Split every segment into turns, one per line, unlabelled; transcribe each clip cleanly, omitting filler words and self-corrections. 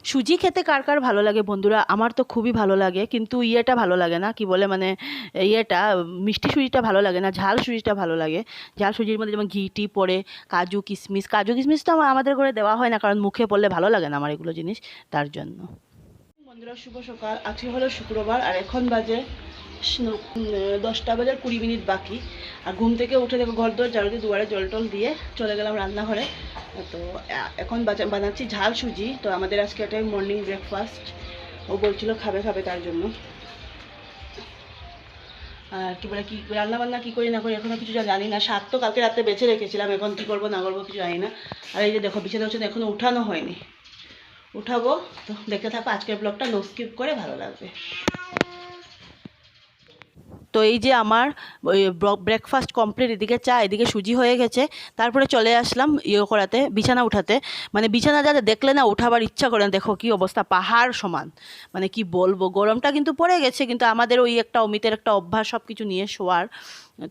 সুজি খেতে কার কার ভালো লাগে বন্ধুরা? আমার তো খুবই ভালো লাগে, কিন্তু ইয়েটা ভালো লাগে না, কি বলে মানে ইয়েটা মিষ্টি সুজিটা ভালো লাগে না, ঝাল সুজিটা ভালো লাগে। ঝাল সুজির মধ্যে যেমন ঘি টি পড়ে, কাজু কিশমিশ তো আমাদের ঘরে দেওয়া হয় না, কারণ মুখে পড়লে ভালো লাগে না আমার এগুলো জিনিস, তার জন্য। বন্ধুরা শুভ সকাল, আজকে হলো শুক্রবার আর এখন বাজে 10টা বাজার 20 মিনিট বাকি। আর ঘুম থেকে উঠে দেখো ঘর দর ঝাড়ু দিয়ে দুয়ারে জল টল দিয়ে চলে গেলাম রান্নাঘরে। তো এখন বানাচ্ছি ঝাল সুজি। তো আমাদের আজকে এটাই মর্নিং ব্রেকফাস্ট। ও বলছিল খাবে খাবে, তার জন্য। আর কি বলে, কি রান্না বান্না কী করি না করি এখনও কিছু জানি না। শাক তো কালকে রাতে বেছে রেখেছিলাম, এখন কী করবো না করবো কিছু জানি না। আর এই যে দেখো বিছানা এখনও উঠানো হয়নি, উঠাবো। তো দেখতে থাকো আজকের ব্লগটা, নো স্কিপ করে, ভালো লাগবে। তো এই যে আমার ওই ব্রেকফাস্ট কমপ্লিট, এদিকে চা, এদিকে সুজি হয়ে গেছে। তারপরে চলে আসলাম করাতে, বিছানা উঠাতে। মানে বিছানা যাতে দেখলে না উঠাবার ইচ্ছা করে না। দেখো কি অবস্থা, পাহাড় সমান। মানে কি বলবো, গরমটা কিন্তু পড়ে গেছে, কিন্তু আমাদের ওই একটা অমিতের একটা অভ্যাস সব কিছু নিয়ে শোয়ার।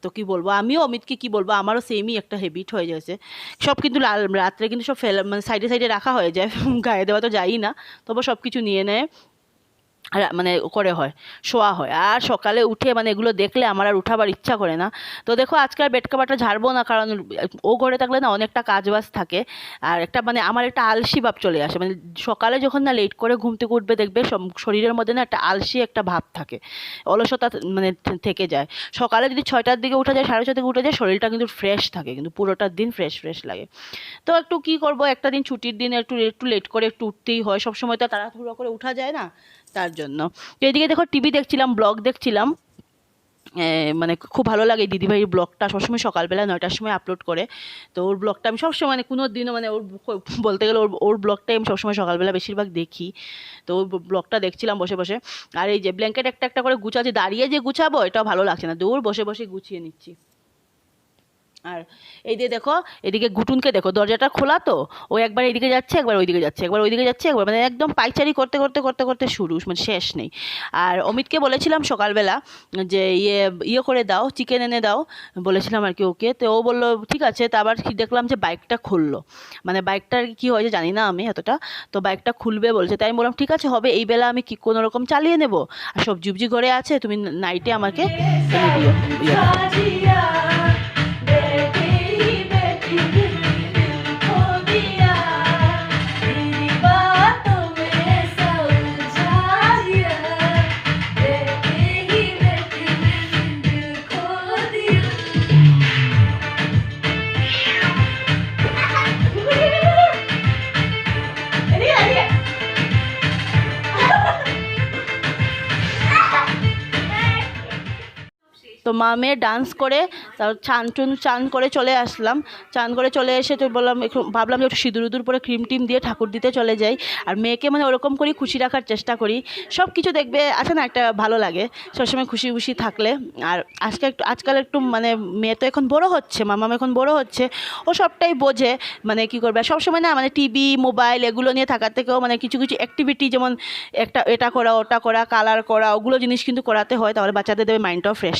তো কি বলবো, আমিও অমিতকে কি বলবো, আমারও সেমই একটা হ্যাবিট হয়ে গেছে। সব কিন্তু রাত্রে কিন্তু সব মানে সাইডে সাইডে রাখা হয়ে যায় গায়ে দেওয়া তো যাই না, তবু সব কিছু নিয়ে নেয়, মানে করে হয়, শোয়া হয়। আর সকালে উঠে মানে এগুলো দেখলে আমার আর উঠাবার ইচ্ছা করে না। তো দেখো আজকে আর বেড কাভারটা ঝাড়বো না, কারণ ও ঘরে থাকলে না অনেকটা কাজ বাজ থাকে। আর একটা মানে আমার একটা আলসি ভাব চলে আসে, মানে সকালে যখন না লেট করে ঘুম থেকে উঠবে দেখবে শরীরের মধ্যে না একটা আলসি একটা ভাব থাকে, অলসতা মানে থেকে যায়। সকালে যদি 6টার দিকে উঠা যায়, 6:30 থেকে উঠে যায়, শরীরটা কিন্তু ফ্রেশ থাকে, কিন্তু পুরোটা দিন ফ্রেশ ফ্রেশ লাগে। তো একটু কি করব, একটা দিন ছুটির দিনে একটু একটু লেট করে একটু উঠতেই হয়, সবসময় তো তাড়াহুড়ো করে উঠা যায় না, তার জন্য। তো এদিকে দেখো টিভি দেখছিলাম, ব্লগ দেখছিলাম। মানে খুব ভালো লাগে দিদিভাইয়ের ব্লগটা, সবসময় সকালবেলা 9টার সময় আপলোড করে। তো ওর ব্লগটা আমি সবসময়, মানে কোনো দিনও মানে ওর বলতে গেলে ওর ব্লগটাই আমি সবসময় সকালবেলা বেশিরভাগ দেখি। তো ওর ব্লগটা দেখছিলাম বসে বসে। আর এই যে ব্ল্যাঙ্কেট একটা একটা করে গুছাচ্ছি, দাঁড়িয়ে যে গুছাবো এটাও ভালো লাগছে না, দৌড় বসে বসে গুছিয়ে নিচ্ছি। আর এই যে দেখো, এদিকে ঘুটুনকে দেখো, দরজাটা খোলা তো, ও একবার এইদিকে যাচ্ছে, একবার ওইদিকে যাচ্ছে, একবার ওইদিকে যাচ্ছে, একবার মানে একদম পাইচারি করতে করতে করতে করতে শুরু, মানে শেষ নেই। আর অমিতকে বলেছিলাম সকালবেলা যে ইয়ে করে দাও, চিকেন এনে দাও, বলেছিলাম আর কি ওকে। তো ও বললো ঠিক আছে। তো আবার কি দেখলাম যে বাইকটা খুললো, মানে বাইকটার কি হয়েছে জানি না আমি এতটা। তো বাইকটা খুলবে বলছে, তাই আমি বললাম ঠিক আছে হবে, এই বেলা আমি কি কোনো রকম চালিয়ে নেবো। আর সবজি উবজি ঘরে আছে, তুমি নাইটে আমাকে এনে দিও ইয়েটা। তো মা মেয়ে ডান্স করে, তারপর চান করে চলে আসলাম। চান করে চলে এসে তো বললাম, একটু ভাবলাম যে একটু সিঁদুর উদুর পরে ক্রিম টিম দিয়ে ঠাকুর দিতে চলে যাই। আর মেয়েকে মানে ওরকম করেই খুশি রাখার চেষ্টা করি। সব কিছু দেখবে আছে না, একটা ভালো লাগে সবসময় খুশি খুশি থাকলে। আর আজকাল একটু মানে মেয়ে তো এখন বড় হচ্ছে, মামা এখন বড় হচ্ছে, ও সবটাই বোঝে। মানে কী করবে, সবসময় না মানে টিভি মোবাইল এগুলো নিয়ে থাকার থেকেও মানে কিছু কিছু অ্যাক্টিভিটি, যেমন একটা এটা করা ওটা করা কালার করা, ওগুলো জিনিস কিন্তু করাতে হয়, তাহলে বাচ্চাদের দেবে মাইন্ডটাও ফ্রেশ।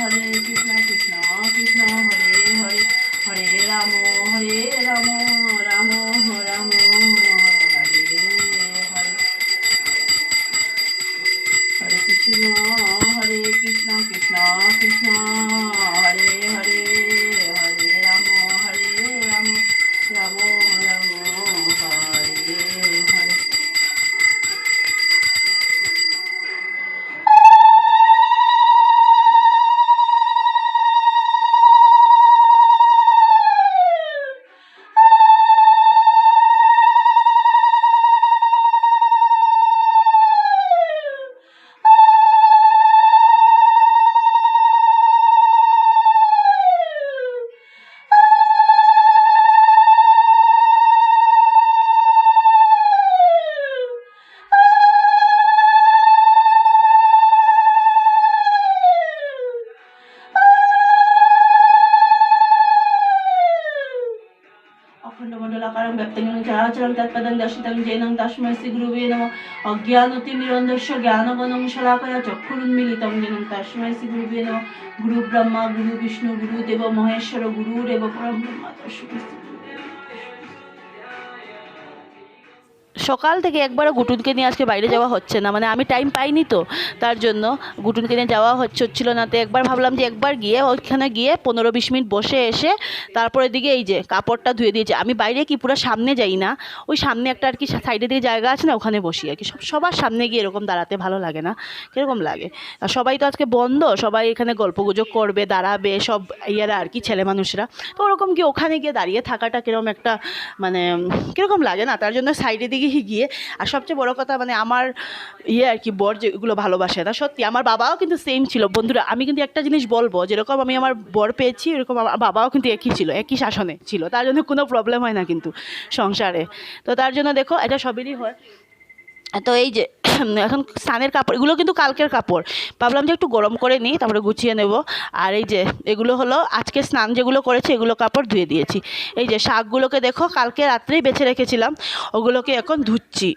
হরে কৃষ্ণ কৃষ্ণ কৃষ্ণ হরে হরে, হরে রাম হরে রাম, রাম রাম হরে হরে। হরে কৃষ্ণ হরে কৃষ্ণ কৃষ্ণ কৃষ্ণ হরে হরে, হরে রাম রাম রাম হরে হরে। व्याप्तं चराचरं तत्पदं दर्शितं जैनं तस्मै श्रीगुरुवे नमः अज्ञानतिमिरन्धस्य ज्ञानगणं शलाकया चक्षुरुन्मीलितं येन तस्मै श्रीगुरुवे नमः गुरु ब्रह्मा गुरु विष्णु गुरुदेव महेश्वर गुरुरेव परं ब्रह्म तस्मै সকাল থেকে একবারও গুটুনকে নিয়ে আজকে বাইরে যাওয়া হচ্ছে না, মানে আমি টাইম পাইনি তো, তার জন্য গুটুনকে নিয়ে যাওয়া হচ্ছিল না। তো একবার ভাবলাম যে একবার গিয়ে ওইখানে গিয়ে 15-20 মিনিট বসে এসে তারপরে দিকে এই যে কাপড়টা ধুয়ে দিয়েছি। আমি বাইরে কি পুরো সামনে যাই না, ওই সামনে একটা আর কি সাইডে দিয়ে জায়গা আছে না, ওখানে বসি আর কি। সবার সামনে গিয়ে এরকম দাঁড়াতে ভালো লাগে না, কীরকম লাগে। আর সবাই তো আজকে বন্ধ, সবাই এখানে গল্পগুজব করবে, দাঁড়াবে সব ইয়েরা আর কি, ছেলে মানুষরা। তো ওরকম কি ওখানে গিয়ে দাঁড়িয়ে থাকাটা কীরকম একটা মানে কীরকম লাগে না, তার জন্য সাইডে দিকে গিয়ে। আর সবচেয়ে বড় কথা মানে আমার আর কি বর যেগুলো ভালোবাসে না, সত্যি আমার বাবাও কিন্তু সেম ছিল বন্ধুরা। আমি কিন্তু একটা জিনিস বলবো, যেরকম আমি আমার বর পেয়েছি এরকম আমার বাবাও কিন্তু একই ছিল, একই শাসনে ছিল, তার জন্য কোনো প্রবলেম হয় না কিন্তু সংসারে। তো তার জন্য দেখো এটা সবেরই হয়। তো এই যে এখন স্নানের কাপড়, এগুলো কিন্তু কালকের কাপড়, ভাবলাম যে একটু গরম করে নিই তারপরে গুছিয়ে নেব। আর এই যে এগুলো হলো আজকে স্নান যেগুলো করেছি, এগুলো কাপড় ধুয়ে দিয়েছি। এই যে শাকগুলোকে দেখো কালকে রাত্রেই বেছে রেখেছিলাম, ওগুলোকে এখন ধুচ্ছি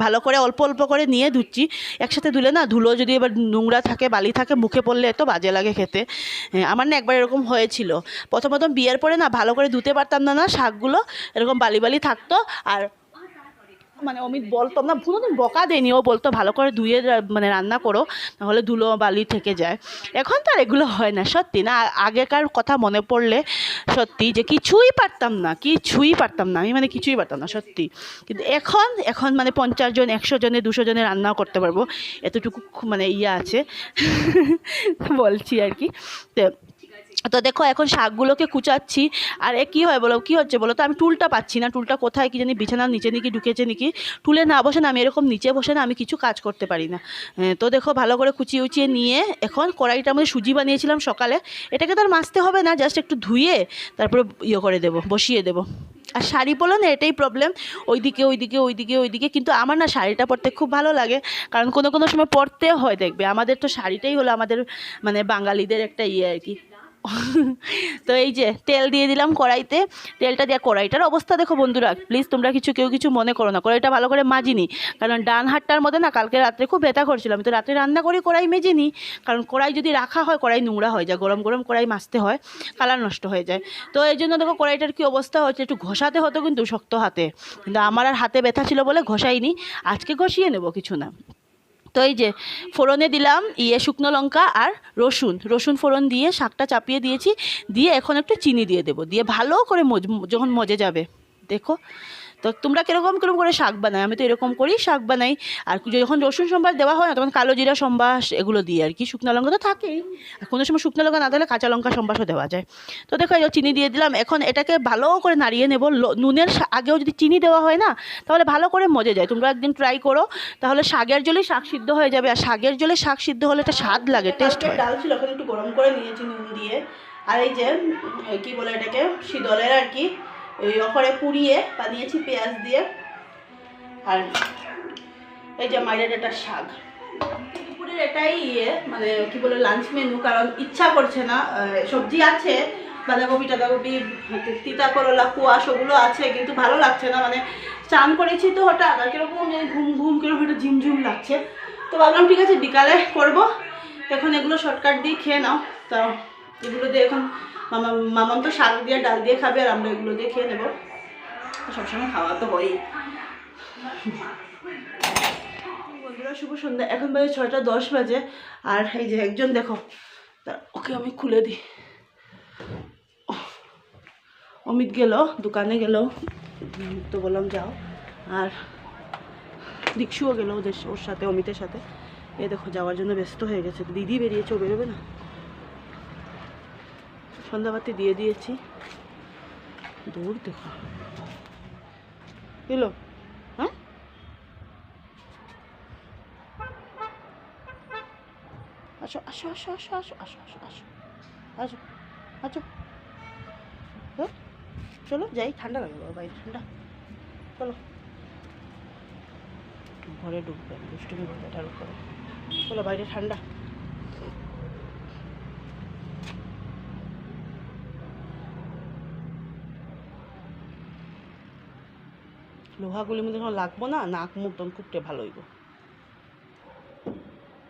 ভালো করে, অল্প অল্প করে নিয়ে ধুচ্ছি। একসাথে ধুলে না, ধুলো যদি এবার নোংরা থাকে বালি থাকে মুখে পড়লে এত বাজে লাগে খেতে। আমার না একবার এরকম হয়েছিল, প্রথম বিয়ের পরে না ভালো করে ধুতে পারতাম না শাকগুলো, এরকম বালি বালি থাকতো। আর মানে অমিত বলতো না, কোনোদিন বকা দেয়নি, ও বলতো ভালো করে ধুয়ে মানে রান্না করো, নাহলে ধুলো বালি থেকে যায়। এখন তো আর এগুলো হয় না, সত্যি না। আগেকার কথা মনে পড়লে সত্যি যে কিছুই পারতাম না, আমি মানে কিছুই পারতাম না সত্যি। কিন্তু এখন মানে 50 জন 100 জনে 200 জনে রান্নাও করতে পারবো, এতটুকু মানে আছে বলছি আর কি। তো দেখো এখন শাকগুলোকে কুচাচ্ছি। আর কী হয় বলো, কী হচ্ছে বলো তো, আমি টুলটা পাচ্ছি না, টুলটা কোথায় কি জানি, বিছানার নিচে নাকি ঢুকেছে নাকি। টুলে না বসে না, আমি এরকম নিচে বসে না আমি কিছু কাজ করতে পারি না। তো দেখো ভালো করে কুচিয়ে উচিয়ে নিয়ে এখন কড়াইটার মধ্যে সুজি বানিয়েছিলাম সকালে, এটাকে তো আর মাজতে হবে না, জাস্ট একটু ধুয়ে তারপরে করে দেবো, বসিয়ে দেবো। আর শাড়ি পরলো না, এটাই প্রবলেম, ওইদিকে। কিন্তু আমার না শাড়িটা পরতে খুব ভালো লাগে, কারণ কোনো সময় পরতে হয়। দেখবে আমাদের তো শাড়িটাই হলো আমাদের মানে বাঙালিদের একটা আর কি। তো এই যে তেল দিয়ে দিলাম কড়াইতে, তেলটা দিয়ে কড়াইটার অবস্থা দেখো বন্ধুরা, প্লিজ তোমরা কেউ কিছু মনে করো না। কড়াইটা ভালো করে মাজিনি, কারণ ডান হাতটার মধ্যে না কালকে রাত্রে খুব ব্যথা করছিলাম। আমি তো রাত্রে রান্না করি কড়াই মেজে নিই, কারণ কড়াই যদি রাখা হয় কড়াই নোংরা হয়ে যায়, গরম কড়াই মাজতে হয়, কালার নষ্ট হয়ে যায়। তো এই জন্য দেখো কড়াইটার কী অবস্থা হচ্ছে, একটু ঘষাতে হতো কিন্তু শক্ত হাতে, কিন্তু আমার আর হাতে ব্যথা ছিল বলে ঘষাইনি, আজকে ঘষিয়ে নেবো কিছু না। তো এই যে ফোড়নে দিলাম শুকনো লঙ্কা আর রসুন ফোড়ন দিয়ে শাকটা চাপিয়ে দিয়েছি, দিয়ে এখন একটু চিনি দিয়ে দেবো, দিয়ে ভালো করে যখন মজে যাবে। দেখো তো তোমরা কীরকম করে শাক বানাই, আমি তো এরকম করেই শাক বানাই। আর যখন রসুন সম্বাস দেওয়া হয় না, তখন কালো জিরা সম্বাস এগুলো দিয়ে আর কি, শুকনো লঙ্কা তো থাকেই, আর কোনো সময় শুকনো লঙ্কা না দিলে কাঁচা লঙ্কা সম্বাসও দেওয়া যায়। তো দেখো এই চিনি দিয়ে দিলাম, এখন এটাকে ভালো করে নাড়িয়ে নেব। নুনের আগেও যদি চিনি দেওয়া হয় না, তাহলে ভালো করে মজে যায়। তোমরা একদিন ট্রাই করো, তাহলে শাকের জলেই শাক সিদ্ধ হয়ে যাবে। আর শাকের জলে শাক সিদ্ধ হলে একটা স্বাদ লাগে, টেস্ট হয়। ডাল ছিল, ওখানে একটু গরম করে নিয়েছি নুন দিয়ে। আর এই যে কী বলে এটাকে, শীতলের আর কি ওই ওপরে পুড়িয়ে বানিয়েছি পেঁয়াজ দিয়ে। আর এই যে মাইরের এটা শাক, দুপুরের এটাই মানে কি বলে লাঞ্চ মেনু, কারণ ইচ্ছা করছে না। সবজি আছে, বাঁধাকপি টাধাকপি, তিতা করলা, কুয়াশ ওগুলো আছে, কিন্তু ভালো লাগছে না। মানে চান করেছি তো হঠাৎ, আর কিরকম ঘুম কিরকম একটা ঝিমঝিম লাগছে। তো ভাবলাম ঠিক আছে বিকালে করব, এখন এগুলো শর্টকাট দিয়ে খেয়ে নাও। তো এগুলো দিয়ে এখন মামাম তো শাক দিয়ে ডাল দিয়ে খাবে, আর আমরা এগুলো দিয়ে খেয়ে নেবো, সবসময় খাওয়া তো হয়ই। বন্ধুরা শুভ সন্ধ্যা, এখন বাজে 6:10 বাজে। আর এই যে একজন দেখো, ওকে আমি খুলে দিই। অমিত গেল দোকানে, তো বললাম যাও। আর দীক্ষুও গেল ওর সাথে, অমিতের সাথে। এ দেখো যাওয়ার জন্য ব্যস্ত হয়ে গেছে, দিদি বেরিয়েছে, ও বেরোবে না। সন্ধ্যাবাতি দিয়ে দিয়েছি, দূর দেখো এলো। হ্যাঁ আসো আসো আসো আসো আসো আসো আসো আসো আসো আসো, চলো যাই, ঠান্ডা লাগবে বাইরে, ঠান্ডা। চলো ঘরে ঢুকবে, দুষ্টুমি করবে এটার উপরে, চলো বাইরে ঠান্ডা। লোহাগুলির মধ্যে যখন লাগবো না, নাক মুখ তখন খুব ভালো হইব।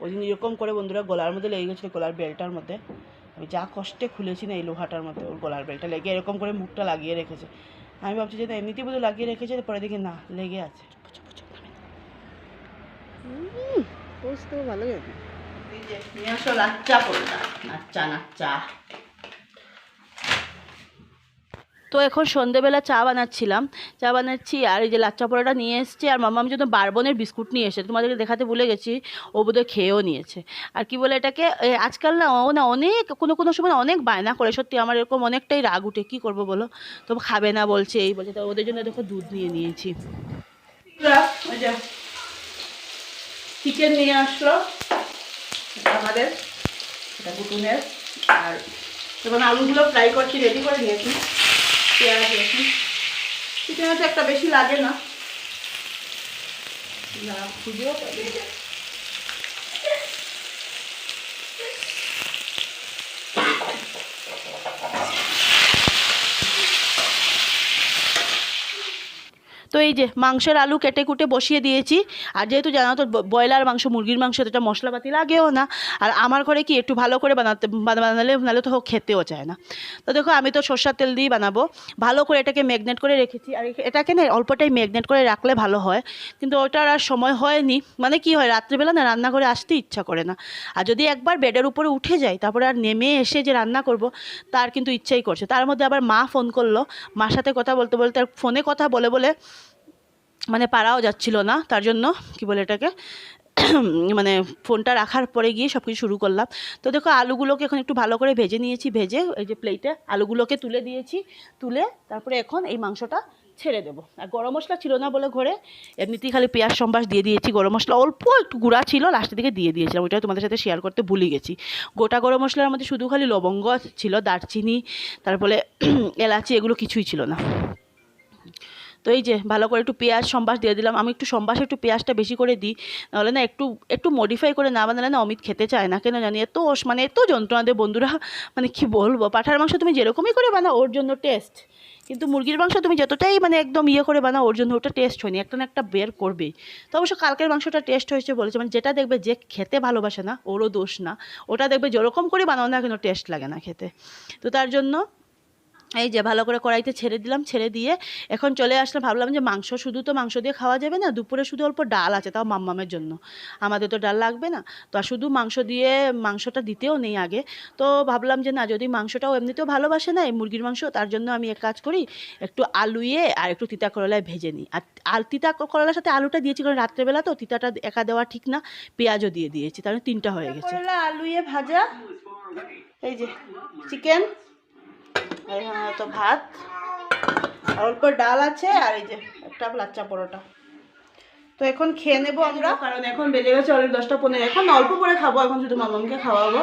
ওই দিন এরকম করে বন্ধুরা গলার মধ্যে লেগে গেছিলো, গলার বেল্টটার মধ্যে। আমি যা কষ্টে খুলেছি না এই লোহাটার মধ্যে, ওর গলার বেল্টটা লেগে এরকম করে মুখটা লাগিয়ে রেখেছে। আমি ভাবছি যে এমনিতেই বোধহয় লাগিয়ে রেখেছে, পরে দেখি না লেগে আছে। বুঝতেও ভালো নিয়ে আসো লাচ্চা পরোটা, নাচ্চা। তো এখন সন্ধেবেলা চা বানাচ্ছি আর এই যে লাচ্চা পরোটা নিয়ে এসছে, আর মাম্মার জন্য বারবনের বিস্কুট নিয়ে এসেছে, তোমাদেরকে দেখাতে ভুলে গেছি, ও বোধহয় খেয়েও নিয়েছে। আর কি বলে এটাকে, আজকাল না ও না অনেক কোনো সময় অনেক বায়না করে, সত্যি আমার এরকম অনেকটাই রাগ উঠে, কী করবো বলো। তো খাবে না বলছে, এই বলছে, তো ওদের জন্য দেখো দুধ নিয়ে নিয়েছি। চিকেন নিয়ে আসলো আমাদের, এটা বুটুনের। আর যখন আলুগুলো ফ্রাই করছি রেডি করে নিয়েছি, পেঁয়াজ রসুন। চিকেনে তো একটা বেশি লাগে না, খুঁজেও তো এই যে মাংসের আলু কেটে কুটে বসিয়ে দিয়েছি। আর যেহেতু জানো তো ব্রয়লার মাংস, মুরগির মাংস, এটা মশলাপাতি লাগেও না। আর আমার ঘরে কি একটু ভালো করে বানালে নাহলে তো খেতেও চায় না। তো দেখো আমি তো সরষের তেল দিয়েই বানাবো। ভালো করে এটাকে ম্যাগনেট করে রেখেছি। আর এটাকে না অল্পটাই ম্যাগনেট করে রাখলে ভালো হয়, কিন্তু ওটার আর সময় হয়নি। মানে কি হয়, রাত্রিবেলা না রান্নাঘরে আসতে ইচ্ছা করে না। আর যদি একবার বেডের উপরে উঠে যাই, তারপরে আর নেমে এসে যে রান্না করব তার কিন্তু ইচ্ছাই করছে। তার মধ্যে আবার মা ফোন করলো, মার সাথে কথা বলতে বলতে আর ফোনে কথা বলে বলে মানে পারাও যাচ্ছিল না। তার জন্য কি বলে এটাকে মানে ফোনটা রাখার পরে গিয়ে সব কিছু শুরু করলাম। তো দেখো আলুগুলোকে এখন একটু ভালো করে ভেজে নিয়েছি, ভেজে এই যে প্লেটে আলুগুলোকে তুলে দিয়েছি, তুলে তারপরে এখন এই মাংসটা ছেড়ে দেবো। আর গরম মশলা ছিল না বলে ঘরে, এমনিতেই খালি পেঁয়াজ সম্বাস দিয়ে দিয়েছি। গরম মশলা অল্প একটু গুঁড়া ছিল, লাস্টের দিকে দিয়ে দিয়েছিলাম, ওইটা তোমাদের সাথে শেয়ার করতে ভুলে গেছি। গোটা গরম মশলার মধ্যে শুধু খালি লবঙ্গ ছিল, দারচিনি, তারপরে এলাচি, এগুলো কিছুই ছিল না। তো এই যে ভালো করে একটু পেঁয়াজ সম্বাস দিয়ে দিলাম। আমি একটু সম্বাসে একটু পেঁয়াজটা বেশি করে দিই, নাহলে না একটু মডিফাই করে না বানালে না অমিত খেতে চায় না, কেন জানি। এত যন্ত্রণা দেয় বন্ধুরা, মানে কি বলবো। পাঁঠার মাংস তুমি যেরকমই করে বানাও ওর জন্য টেস্ট, কিন্তু মুরগির মাংস তুমি যতটাই মানে একদম করে বানাও ওর জন্য ওটা টেস্ট হয়নি, একটা না একটা বের করবেই। তো অবশ্য কালকের মাংসটা টেস্ট হয়েছে বলেছে, মানে যেটা দেখবে যে খেতে ভালোবাসে না ওরও দোষ না, ওটা দেখবে যেরকম করে বানাও না কেন টেস্ট লাগে না খেতে। তো তার জন্য এই যে ভালো করে কড়াইতে ছেড়ে দিলাম, ছেড়ে দিয়ে এখন চলে আসলাম। ভাবলাম যে শুধু তো মাংস দিয়ে খাওয়া যাবে না, দুপুরে শুধু অল্প ডাল আছে, তাও মাম্মামের জন্য, আমাদের তো ডাল লাগবে না। তো আর শুধু মাংস দিয়ে মাংসটা দিতেও নেই আগে। তো ভাবলাম যে না, যদি মাংসটাও এমনিতেও ভালোবাসে না এই মুরগির মাংস, তার জন্য আমি এক কাজ করি, একটু আলুয়ে আর একটু তিতা করলায় ভেজে নিই। আর তিতা করলার সাথে আলুটা দিয়েছি কারণ রাত্রেবেলা তো তিতাটা একা দেওয়া ঠিক না, পেঁয়াজও দিয়ে দিয়েছি, তাহলে 3টা হয়ে গেছে। আলুয়ে ভাজা, এই যে চিকেন, তো ভাত, অল্প ডাল আছে, আর এই যে একটা লাচ্চা পরোটা। তো এখন খেয়ে নেবো আমরা, কারণ এখন বেজে গেছে অলরেডি 10টা 15। এখন অল্প করে খাবো, এখন শুধু মামাকে খাওয়াবো।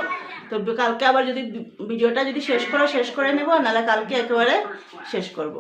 তো কালকে আবার যদি ভিডিওটা যদি শেষ করে নেবো, নাহলে কালকে একেবারে শেষ করবো।